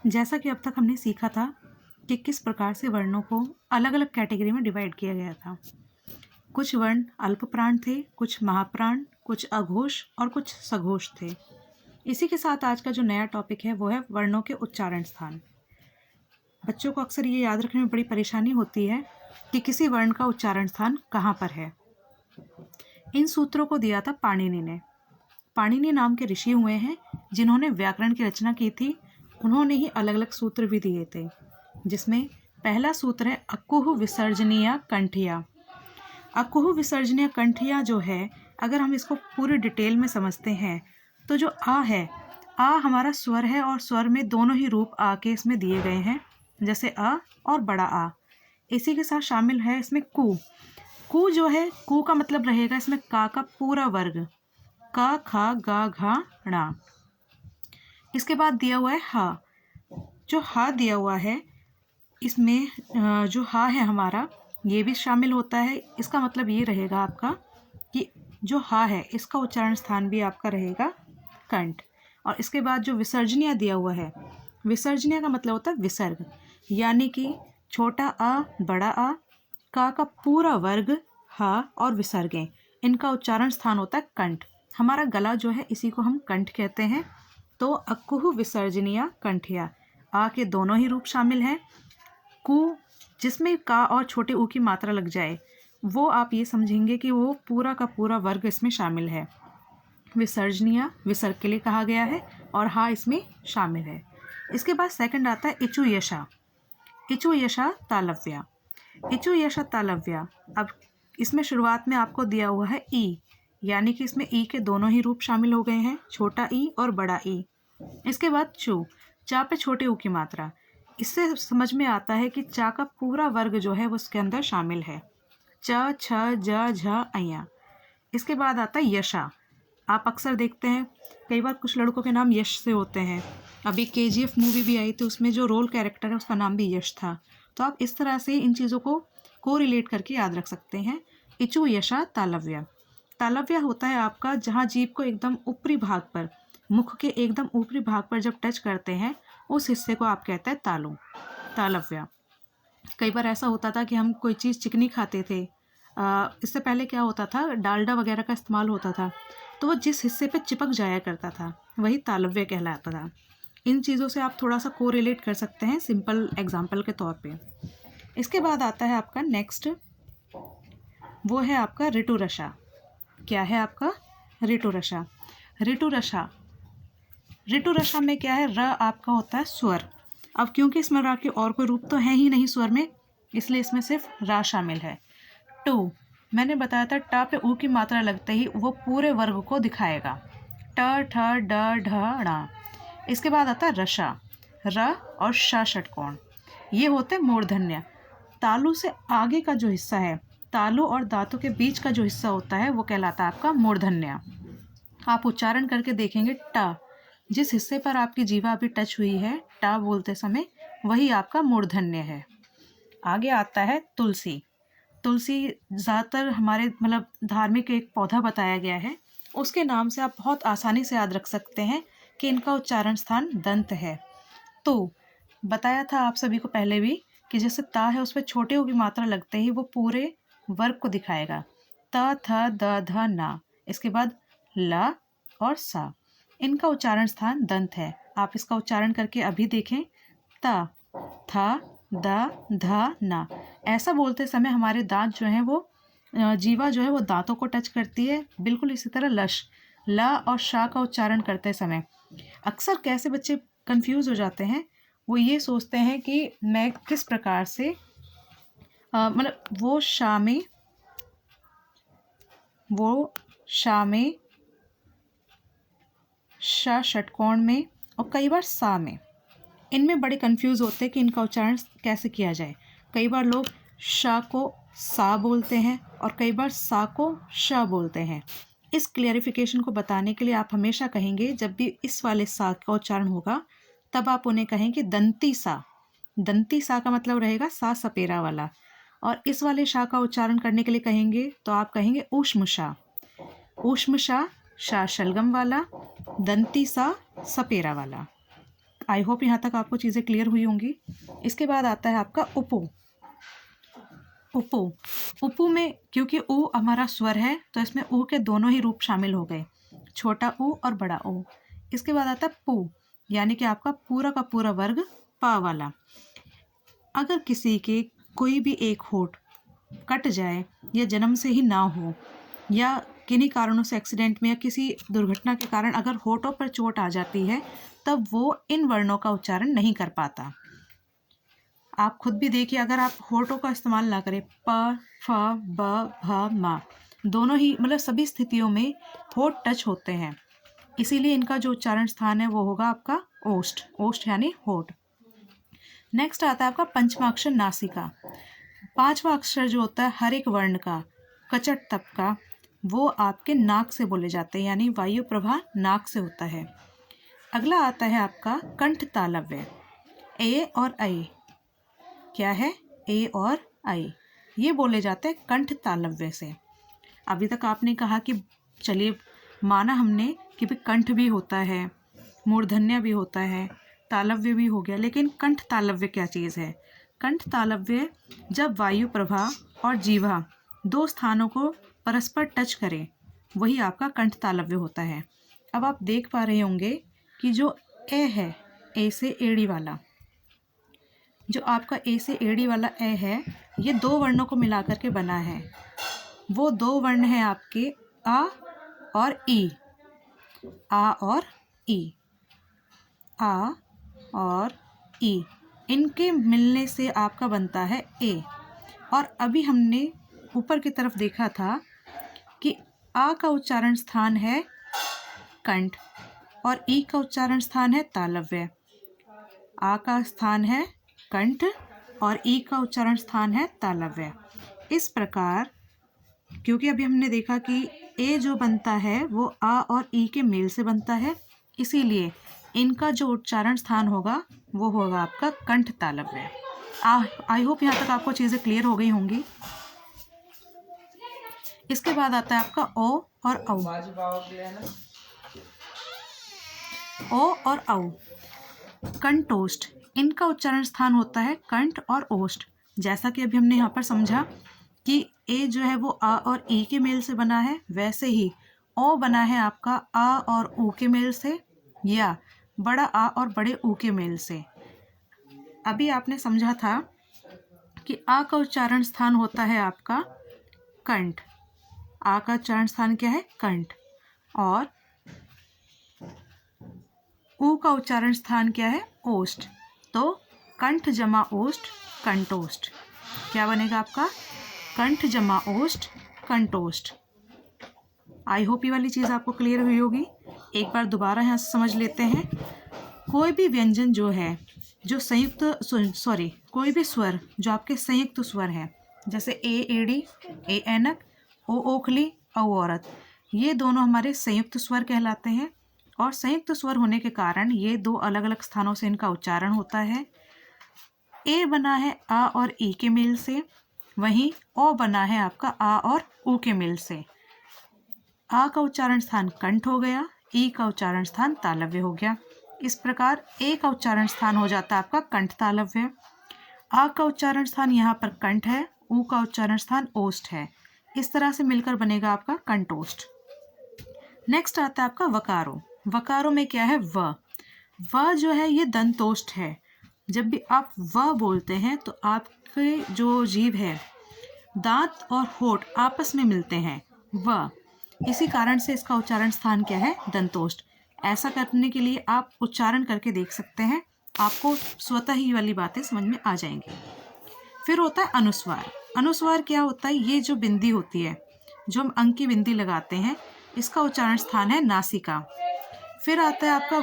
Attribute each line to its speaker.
Speaker 1: जैसा कि अब तक हमने सीखा था कि किस प्रकार से वर्णों को अलग अलग कैटेगरी में डिवाइड किया गया था। कुछ वर्ण अल्प प्राण थे, कुछ महाप्राण, कुछ अघोष और कुछ सघोष थे। इसी के साथ आज का जो नया टॉपिक है वो है वर्णों के उच्चारण स्थान। बच्चों को अक्सर ये याद रखने में बड़ी परेशानी होती है कि किसी वर्ण का उच्चारण स्थान कहाँ पर है। इन सूत्रों को दिया था पाणिनि ने। पाणिनि नाम के ऋषि हुए हैं जिन्होंने व्याकरण की रचना की थी। उन्होंने ही अलग अलग सूत्र भी दिए थे, जिसमें पहला सूत्र है अकुह विसर्जनीय कंठिया। अकुह विसर्जनीय कंठिया जो है, अगर हम इसको पूरी डिटेल में समझते हैं तो जो आ है, आ हमारा स्वर है और स्वर में दोनों ही रूप आ के इसमें दिए गए हैं, जैसे अ और बड़ा आ। इसी के साथ शामिल है इसमें कु। कु जो है, कु का मतलब रहेगा इसमें का पूरा वर्ग, का खा गा घा णा। इसके बाद दिया हुआ है हा। जो हा दिया हुआ है इसमें जो हा है हमारा, ये भी शामिल होता है। इसका मतलब ये रहेगा आपका कि जो हा है इसका उच्चारण स्थान भी आपका रहेगा कंठ। और इसके बाद जो विसर्जनीय दिया हुआ है, विसर्जनीय का मतलब होता है विसर्ग, यानी कि छोटा आ बड़ा आ, का पूरा वर्ग हा और विसर्गें, इनका उच्चारण स्थान होता है कंठ। हमारा गला जो है इसी को हम कंठ कहते हैं। तो अकुह विसर्जनीय कंठिया, आ के दोनों ही रूप शामिल हैं। कु जिसमें का और छोटे ऊ की मात्रा लग जाए, वो आप ये समझेंगे कि वो पूरा का पूरा वर्ग इसमें शामिल है। विसर्जनीय विसर्ग के लिए कहा गया है और हा इसमें शामिल है। इसके बाद सेकंड आता है इचु यशा। इचु यशा तालव्या। इचु यशा तालव्या। अब इसमें शुरुआत में आपको दिया हुआ है ई, यानी कि इसमें ई के दोनों ही रूप शामिल हो गए हैं, छोटा ई और बड़ा ई। इसके बाद चू, चा पे छोटे ऊ की मात्रा। इससे समझ में आता है कि चा का पूरा वर्ग जो है वो उसके अंदर शामिल है, च छ ज झ अया। इसके बाद आता है यशा। आप अक्सर देखते हैं कई बार कुछ लड़कों के नाम यश से होते हैं। अभी KGF मूवी भी आई थी, उसमें जो रोल कैरेक्टर है उसका नाम भी यश था। तो आप इस तरह से इन चीज़ों को रिलेट करके याद रख सकते हैं। इचु यशा तालव्य। तालव्य होता है आपका जहाँ जीभ को एकदम ऊपरी भाग पर, मुख के एकदम ऊपरी भाग पर जब टच करते हैं, उस हिस्से को आप कहते हैं तालु, तालव्य। कई बार ऐसा होता था कि हम कोई चीज़ चिकनी खाते थे, इससे पहले क्या होता था, डालडा वगैरह का इस्तेमाल होता था, तो वो जिस हिस्से पे चिपक जाया करता था वही तालव्य कहलाता था। इन चीज़ों से आप थोड़ा सा कोरिलेट कर सकते हैं सिंपल एग्जाम्पल के तौर पे। इसके बाद आता है आपका नेक्स्ट, वो है आपका ऋतुरसा। क्या है आपका ऋतुरसा? ऋतुरसा, ऋतुरसा में क्या है, र आपका होता है स्वर। अब क्योंकि इसमें रा के और कोई रूप तो है ही नहीं स्वर में, इसलिए इसमें सिर्फ रा शामिल है। टू, मैंने बताया था टा पे ऊ की मात्रा लगते ही वो पूरे वर्ग को दिखाएगा, ट ठ ड ढ ण। इसके बाद आता है रसा। र और श षटकोण, ये होते हैं मूर्धन्य। तालु से आगे का जो हिस्सा है, तालु और दांतों के बीच का जो हिस्सा होता है वो कहलाता है आपका मूर्धन्य। आप उच्चारण करके देखेंगे, ट जिस हिस्से पर आपकी जीवा अभी टच हुई है टा बोलते समय, वही आपका मूर्धन्य है। आगे आता है तुलसी। तुलसी ज़्यादातर हमारे मतलब धार्मिक एक पौधा बताया गया है, उसके नाम से आप बहुत आसानी से याद रख सकते हैं कि इनका उच्चारण स्थान दंत है। तो बताया था आप सभी को पहले भी कि जैसे ता है उस पर छोटे ऊ की मात्रा लगते ही वो पूरे वर्ग को दिखाएगा, त थ द ध ना। इसके बाद ला और सा, इनका उच्चारण स्थान दंत है। आप इसका उच्चारण करके अभी देखें, ता था द ध ना। ऐसा बोलते समय हमारे दांत जो हैं वो जीवा जो है वो दांतों को टच करती है। बिल्कुल इसी तरह लश, ला और शा का उच्चारण करते समय अक्सर कैसे बच्चे कंफ्यूज हो जाते हैं, वो ये सोचते हैं कि मैं किस प्रकार से मतलब वो शा में शा षटकोण में और कई बार सा में, इनमें बड़े कंफ्यूज होते हैं कि इनका उच्चारण कैसे किया जाए। कई बार लोग शा को सा बोलते हैं और कई बार सा को शा बोलते हैं। इस क्लियरिफिकेशन को बताने के लिए आप हमेशा कहेंगे, जब भी इस वाले सा का उच्चारण होगा तब आप उन्हें कहें कि दंती सा। दंती सा का मतलब रहेगा सा सपेरा वाला। और इस वाले शा का उच्चारण करने के लिए कहेंगे तो आप कहेंगे ऊष्म शा। ऊष्म शा, शा शलगम वाला, दंती सा, सपेरा वाला। आई होप यहाँ तक आपको चीज़ें क्लियर हुई होंगी। इसके बाद आता है आपका उपु। उपु उपु में क्योंकि उ हमारा स्वर है तो इसमें उ के दोनों ही रूप शामिल हो गए, छोटा उ और बड़ा उ। इसके बाद आता है पु, यानी कि आपका पूरा का पूरा वर्ग पा वाला। अगर किसी के कोई भी एक होंठ कट जाए या जन्म से ही ना हो या किन्हीं कारणों से एक्सीडेंट में या किसी दुर्घटना के कारण अगर होठों पर चोट आ जाती है तब वो इन वर्णों का उच्चारण नहीं कर पाता। आप खुद भी देखिए, अगर आप होठों का इस्तेमाल ना करें, प, फ, ब, भ, म, दोनों ही मतलब सभी स्थितियों में होठ टच होते हैं, इसीलिए इनका जो उच्चारण स्थान है वो होगा आपका ओष्ठ। ओष्ठ यानी होठ। नेक्स्ट आता है आपका पंचमा अक्षर नासिका। पांचवा अक्षर जो होता है हर एक वर्ण का, कचट तप का, वो आपके नाक से बोले जाते हैं, यानी वायु प्रवाह नाक से होता है। अगला आता है आपका कंठ तालव्य। ए और ऐ क्या है? ए और ऐ ये बोले जाते हैं कंठ तालव्य से। अभी तक आपने कहा कि चलिए माना हमने कि भाई कंठ भी होता है, मूर्धन्य भी होता है, तालव्य भी हो गया, लेकिन कंठ तालव्य क्या चीज़ है? कंठ तालव्य जब वायु प्रवाह और जीवा दो स्थानों को परस्पर टच करे वही आपका कंठ तालव्य होता है। अब आप देख पा रहे होंगे कि जो ए है, ए से एड़ी वाला, जो आपका ए से एड़ी वाला ए है, ये दो वर्णों को मिलाकर के बना है। वो दो वर्ण हैं आपके आ और ई। आ और ई, आ और ई, इनके मिलने से आपका बनता है ए। और अभी हमने ऊपर की तरफ देखा था कि आ का उच्चारण स्थान है कंठ और ई का उच्चारण स्थान है तालव्य। आ का स्थान है कंठ और ई का उच्चारण स्थान है तालव्य। इस प्रकार क्योंकि अभी हमने देखा कि ए जो बनता है वो आ और ई के मेल से बनता है, इसीलिए इनका जो उच्चारण स्थान होगा वो होगा आपका कंठ तालव्य। आई होप यहाँ तक आपको चीज़ें क्लियर हो गई होंगी। इसके बाद आता है आपका ओ और औ। ओ और औ, कंठोष्ठ, इनका उच्चारण स्थान होता है कंठ और ओष्ठ। जैसा कि अभी हमने यहाँ पर समझा कि ए जो है वो आ और ई के मेल से बना है, वैसे ही ओ बना है आपका आ और ऊ के मेल से या बड़ा आ और बड़े ऊ के मेल से। अभी आपने समझा था कि आ का उच्चारण स्थान होता है आपका कंठ। आ का उच्चारण स्थान क्या है? कंठ। और ऊ का उच्चारण स्थान क्या है? ओष्ठ। तो कंठ जमा ओष्ठ कंठोष्ठ। क्या बनेगा आपका? कंठ जमा ओष्ठ कंठोष्ठ। आई होप ये वाली चीज़ आपको क्लियर हुई होगी। एक बार दोबारा यहाँ से समझ लेते हैं। कोई भी व्यंजन जो है जो कोई भी स्वर जो आपके संयुक्त स्वर हैं, जैसे ए एड़ी, ए ऐनक, ओ ओखली, औ औरत, ये दोनों हमारे संयुक्त स्वर कहलाते हैं। और संयुक्त स्वर होने के कारण ये दो अलग अलग स्थानों से इनका उच्चारण होता है। ए बना है आ और ई के मेल से, वहीं ओ बना है आपका आ और ऊ के मेल से। आ का उच्चारण स्थान कंठ हो गया, ई का उच्चारण स्थान तालव्य हो गया। इस प्रकार ए का उच्चारण स्थान हो जाता है आपका कंठ तालव्य। आ का उच्चारण स्थान यहाँ पर कंठ है, ऊ का उच्चारण स्थान ओष्ठ है। इस तरह से मिलकर बनेगा आपका कंठोष्ठ। नेक्स्ट आता है आपका वकारो। वकारो में क्या है? व। व जो है ये दंतोष्ठ है। जब भी आप व बोलते हैं तो आपके जो जीभ है, दांत और होठ आपस में मिलते हैं, व, इसी कारण से इसका उच्चारण स्थान क्या है? दंतोष्ठ। ऐसा करने के लिए आप उच्चारण करके देख सकते हैं, आपको स्वतः ही वाली बातें समझ में आ जाएंगी। फिर होता है अनुस्वार। अनुस्वार क्या होता है? ये जो बिंदी होती है, जो हम अंक की बिंदी लगाते हैं, इसका उच्चारण स्थान है नासिका। फिर आता है आपका